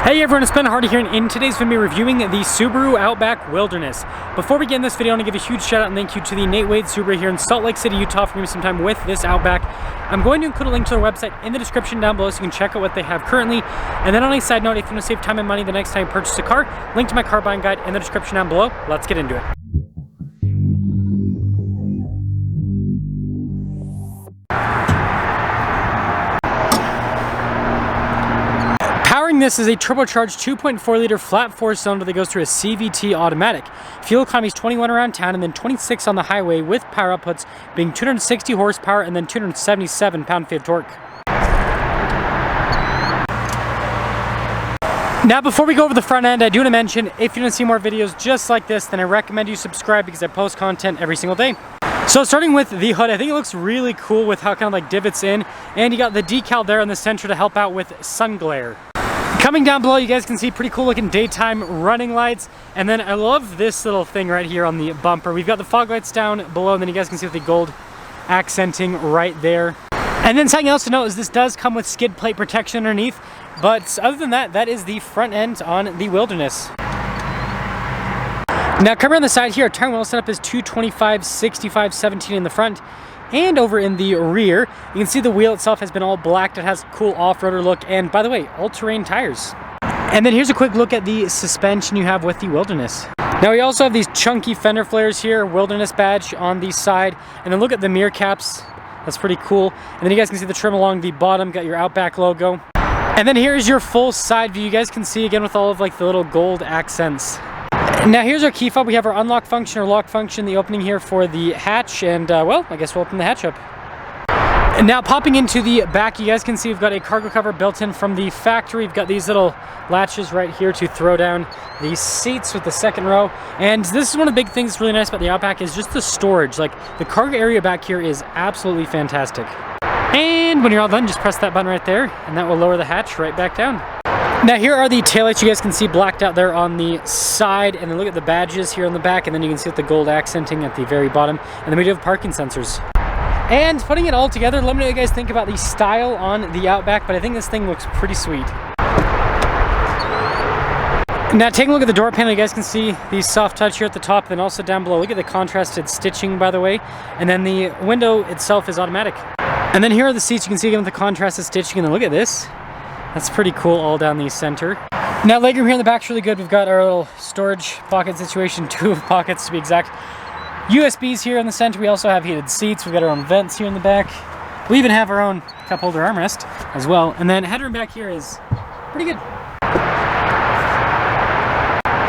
Hey everyone, it's Ben Hardy here, and in today's video, we're reviewing the Subaru Outback Wilderness. Before we get in this video, I want to give a huge shout out and thank you to the Nate Wade Subaru here in Salt Lake City, Utah for giving me some time with this Outback. I'm going to include a link to their website in the description down below so you can check out what they have currently. And then on a side note, if you want to save time and money the next time you purchase a car, link to my car buying guide in the description down below. Let's get into it. Powering this is a turbocharged 2.4 liter flat 4 cylinder that goes through a CVT automatic. Fuel economy is 21 around town and then 26 on the highway, with power outputs being 260 horsepower and then 277 pound-feet of torque. Now before we go over the front end, I do want to mention, if you want to see more videos just like this, then I recommend you subscribe because I post content every single day. So starting with the hood, I think it looks really cool with how kind of like divots in, and you got the decal there in the center to help out with sun glare. Coming down below, you guys can see pretty cool looking daytime running lights, and then I love this little thing right here on the bumper. We've got the fog lights down below, and then you guys can see the gold accenting right there. And then something else to note is this does come with skid plate protection underneath, but other than that, that is the front end on the Wilderness. Now coming around the side here, our tire wheel setup is 225, 65, 17 in the front. And over in the rear, you can see the wheel itself has been all blacked. It has a cool off-roader look, and by the way, all-terrain tires. And then here's a quick look at the suspension you have with the Wilderness. Now we also have these chunky fender flares here, Wilderness badge on the side, and then look at the mirror caps. That's pretty cool. And then you guys can see the trim along the bottom, got your Outback logo. And then here's your full side view. You guys can see again with all of like the little gold accents. Now here's our key fob. We have our unlock function or lock function, the opening here for the hatch, and well, I guess we'll open the hatch up. And now popping into the back, you guys can see we've got a cargo cover built in from the factory. We've got these little latches right here to throw down the seats with the second row. And this is one of the big things that's really nice about the Outback is just the storage. Like the cargo area back here is absolutely fantastic. And when you're all done, just press that button right there, and that will lower the hatch right back down. Now here are the taillights you guys can see blacked out there on the side, and then look at the badges here on the back, and then you can see the gold accenting at the very bottom, and then we do have parking sensors. And putting it all together, let me know what you guys think about the style on the Outback, but I think this thing looks pretty sweet. Now taking a look at the door panel, you guys can see the soft touch here at the top, then also down below. Look at the contrasted stitching, by the way, and then the window itself is automatic. And then here are the seats. You can see again with the contrasted stitching, and then look at this. That's pretty cool all down the center. Now legroom here in the back's really good. We've got our little storage pocket situation, 2 pockets to be exact. USBs here in the center. We also have heated seats. We've got our own vents here in the back. We even have our own cup holder armrest as well. And then headroom back here is pretty good.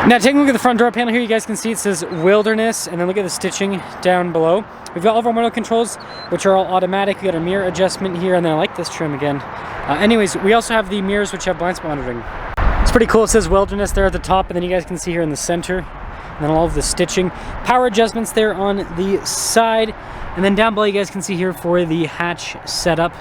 Now taking a look at the front door panel here, you guys can see it says Wilderness, and then look at the stitching down below. We've got all of our window controls, which are all automatic. We got our mirror adjustment here, and then I like this trim again. Anyways, we also have the mirrors which have blind spot monitoring. It's pretty cool. It says Wilderness there at the top, and then you guys can see here in the center, and then all of the stitching. Power adjustments there on the side, and then down below you guys can see here for the hatch setup.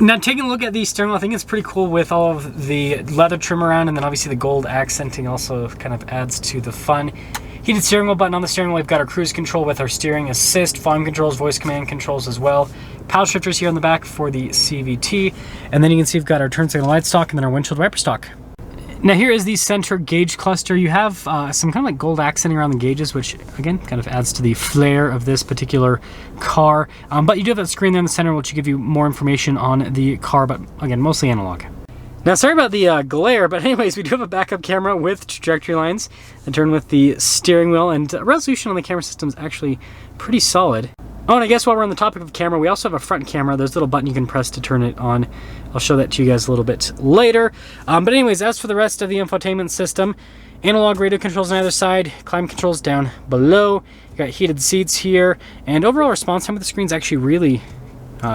Now taking a look at the steering wheel, I think it's pretty cool with all of the leather trim around, and then obviously the gold accenting also kind of adds to the fun. Heated steering wheel button on the steering wheel. We've got our cruise control with our steering assist, volume controls, voice command controls as well. Paddle shifters here on the back for the CVT, and then you can see we've got our turn signal light stock and then our windshield wiper stock. Now here is the center gauge cluster. You have some kind of like gold accenting around the gauges, which again kind of adds to the flair of this particular car. But you do have that screen there in the center, which will give you more information on the car, but again, mostly analog. Now sorry about the glare, but anyways, we do have a backup camera with trajectory lines and turn with the steering wheel, and resolution on the camera system is actually pretty solid. Oh, and I guess while we're on the topic of camera, we also have a front camera. There's a little button you can press to turn it on. I'll show that to you guys a little bit later. But anyways, as for the rest of the infotainment system, analog radio controls on either side, climate controls down below. You got heated seats here, and overall response time of the screen is actually really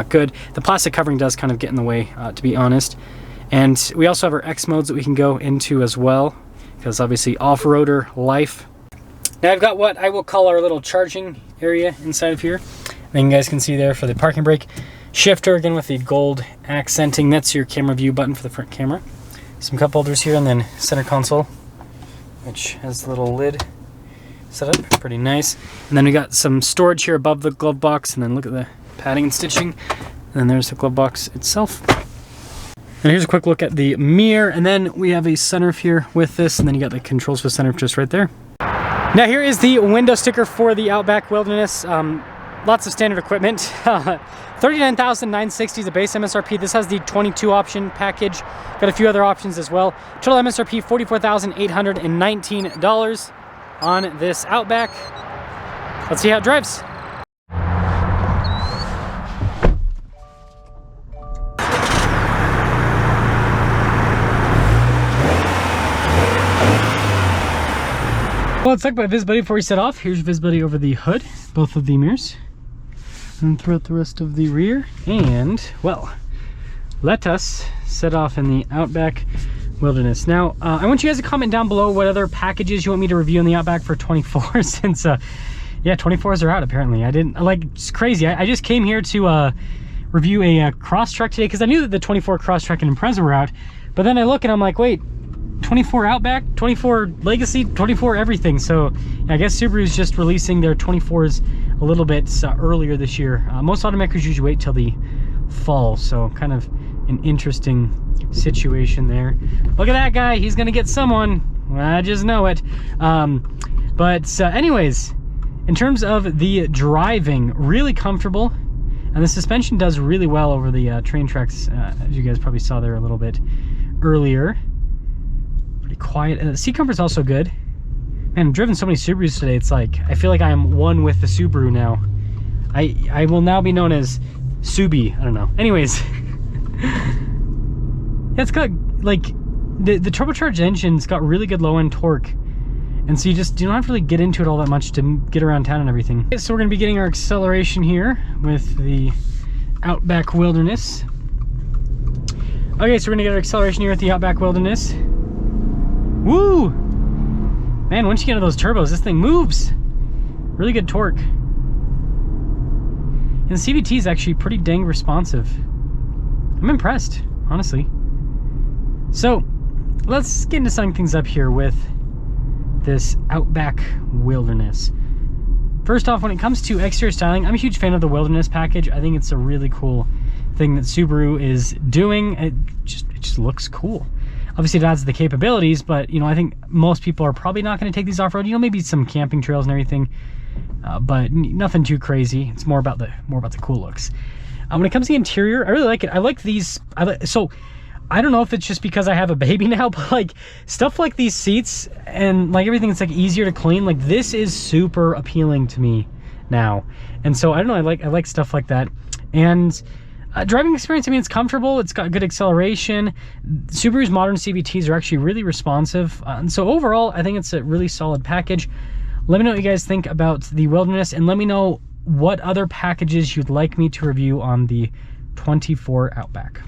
good. The plastic covering does kind of get in the way, to be honest. And we also have our X modes that we can go into as well, because obviously off-roader life. Now I've got what I will call our little charging area inside of here. Then you guys can see there for the parking brake shifter, again with the gold accenting. That's your camera view button for the front camera. Some cup holders here, and then center console, which has the little lid setup, pretty nice. And then we got some storage here above the glove box, and then look at the padding and stitching. And then there's the glove box itself. And here's a quick look at the mirror, and then we have a sunroof here with this, and then you got the controls for the sunroof just right there. Now here is the window sticker for the Outback Wilderness. Lots of standard equipment. $39,960 is the base MSRP. This has the 22 option package. Got a few other options as well. Total MSRP $44,819 on this Outback. Let's see how it drives. Well, let's talk about visibility before we set off. Here's visibility over the hood, both of the mirrors, and throughout the rest of the rear. And, well, let us set off in the Outback Wilderness. Now, I want you guys to comment down below what other packages you want me to review in the Outback for 24, since, yeah, 24s are out apparently. I didn't, like, it's crazy. I just came here to review a Crosstrek today, because I knew that the 24 Crosstrek and Impreza were out, but then I look and I'm like, wait, 24 Outback, 24 Legacy, 24 everything. So I guess Subaru's just releasing their 24s a little bit earlier this year. Most automakers usually wait till the fall, so kind of an interesting situation there. Look at that guy, he's gonna get someone, I just know it. Anyways, in terms of the driving, really comfortable, and the suspension does really well over the train tracks, as you guys probably saw there a little bit earlier. Quiet, and the seat comfort's also good. Man, I've driven so many Subarus today, it's like I feel like I am one with the Subaru now. I will now be known as Subi. I don't know. Anyways, yeah, it's got like the turbocharged engine's got really good low end torque, and so you don't have to really get into it all that much to get around town and everything. Okay, so we're gonna be getting our acceleration here with the Outback Wilderness. Okay, so we're gonna get our acceleration here at the Outback Wilderness. Woo! Man, once you get into those turbos, this thing moves. Really good torque. And the CVT is actually pretty dang responsive. I'm impressed, honestly. So, let's get into setting things up here with this Outback Wilderness. First off, when it comes to exterior styling, I'm a huge fan of the Wilderness package. I think it's a really cool thing that Subaru is doing. It just looks cool. Obviously it adds the capabilities, but you know, I think most people are probably not going to take these off-road. You know, maybe some camping trails and everything, but nothing too crazy. It's more about the cool looks. When it comes to the interior, I really like it. I like these. So I don't know if it's just because I have a baby now, but like stuff like these seats and like everything that's like easier to clean, like this is super appealing to me now. And so I don't know, I like stuff like that. And driving experience, I mean, it's comfortable, it's got good acceleration. Subaru's modern CVTs are actually really responsive. And so overall, I think it's a really solid package. Let me know what you guys think about the Wilderness, and let me know what other packages you'd like me to review on the 24 Outback.